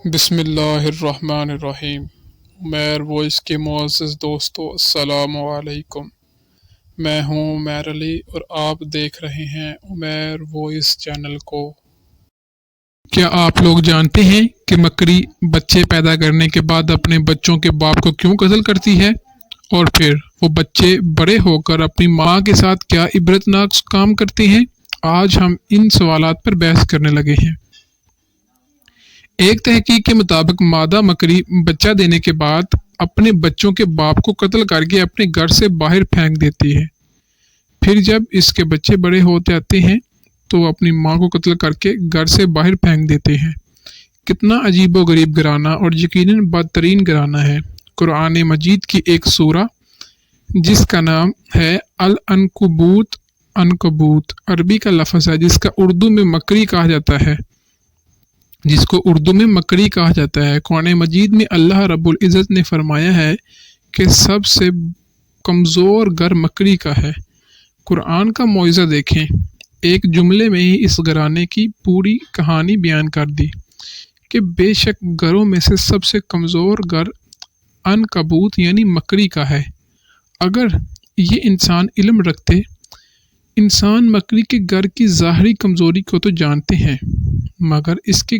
بسم اللہ الرحمن الرحیم۔ عمیر وائس کے معزز دوستو، السلام علیکم۔ میں ہوں عمیر علی اور آپ دیکھ رہے ہیں عمیر وائس چینل کو۔ کیا آپ لوگ جانتے ہیں کہ مکڑی بچے پیدا کرنے کے بعد اپنے بچوں کے باپ کو کیوں قتل کرتی ہے، اور پھر وہ بچے بڑے ہو کر اپنی ماں کے ساتھ کیا عبرتناک کام کرتے ہیں؟ آج ہم ان سوالات پر بحث کرنے لگے ہیں۔ ایک تحقیق کے مطابق مادہ مکڑی بچہ دینے کے بعد اپنے بچوں کے باپ کو قتل کر کے اپنے گھر سے باہر پھینک دیتی ہے۔ پھر جب اس کے بچے بڑے ہوتے آتے ہیں تو وہ اپنی ماں کو قتل کر کے گھر سے باہر پھینک دیتے ہیں۔ کتنا عجیب و غریب گھرانہ اور یقیناً بدترین گھرانہ ہے۔ قرآن مجید کی ایک سورہ جس کا نام ہے العنکبوت، عنکبوت عربی کا لفظ ہے جس کو اردو میں مکڑی کہا جاتا ہے۔ قرآن مجید میں اللہ رب العزت نے فرمایا ہے کہ سب سے کمزور گھر مکڑی کا ہے۔ قرآن کا معجزہ دیکھیں، ایک جملے میں ہی اس گھرانے کی پوری کہانی بیان کر دی کہ بے شک گھروں میں سے سب سے کمزور گھر عنکبوت یعنی مکڑی کا ہے۔ اگر یہ انسان علم رکھتے، انسان مکڑی کے گھر کی ظاہری کمزوری کو تو جانتے ہیں، مگر اس کے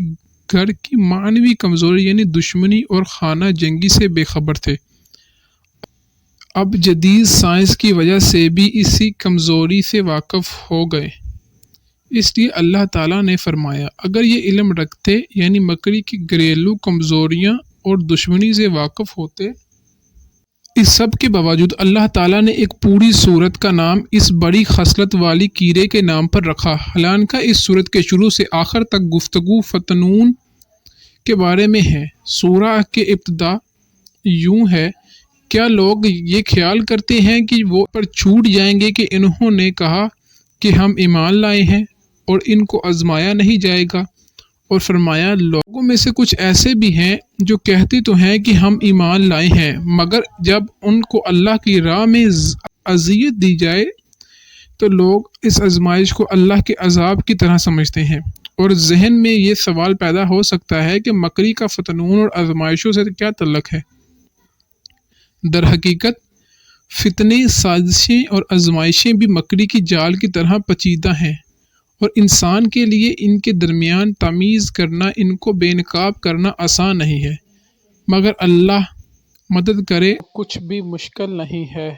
گھر کی معنوی کمزوری یعنی دشمنی اور خانہ جنگی سے بے خبر تھے۔ اب جدید سائنس کی وجہ سے بھی اسی کمزوری سے واقف ہو گئے، اس لیے اللہ تعالیٰ نے فرمایا اگر یہ علم رکھتے یعنی مکڑی کی گھریلو کمزوریاں اور دشمنی سے واقف ہوتے۔ اس سب کے باوجود اللہ تعالیٰ نے ایک پوری سورت کا نام اس بڑی خصلت والی کیڑے کے نام پر رکھا۔ حالانکہ اس سورت کے شروع سے آخر تک گفتگو فتنون کے بارے میں ہے۔ سورہ کے ابتدا یوں ہے، کیا لوگ یہ خیال کرتے ہیں کہ وہ پر چھوٹ جائیں گے کہ انہوں نے کہا کہ ہم ایمان لائے ہیں اور ان کو آزمایا نہیں جائے گا؟ اور فرمایا لوگوں میں سے کچھ ایسے بھی ہیں جو کہتے تو ہیں کہ ہم ایمان لائے ہیں، مگر جب ان کو اللہ کی راہ میں اذیت دی جائے تو لوگ اس آزمائش کو اللہ کے عذاب کی طرح سمجھتے ہیں۔ اور ذہن میں یہ سوال پیدا ہو سکتا ہے کہ مکڑی کا فتنون اور آزمائشوں سے کیا تعلق ہے؟ در حقیقت فتنے، سازشیں اور آزمائشیں بھی مکڑی کی جال کی طرح پیچیدہ ہیں، اور انسان کے لیے ان کے درمیان تمیز کرنا، ان کو بے نقاب کرنا آسان نہیں ہے، مگر اللہ مدد کرے کچھ بھی مشکل نہیں ہے۔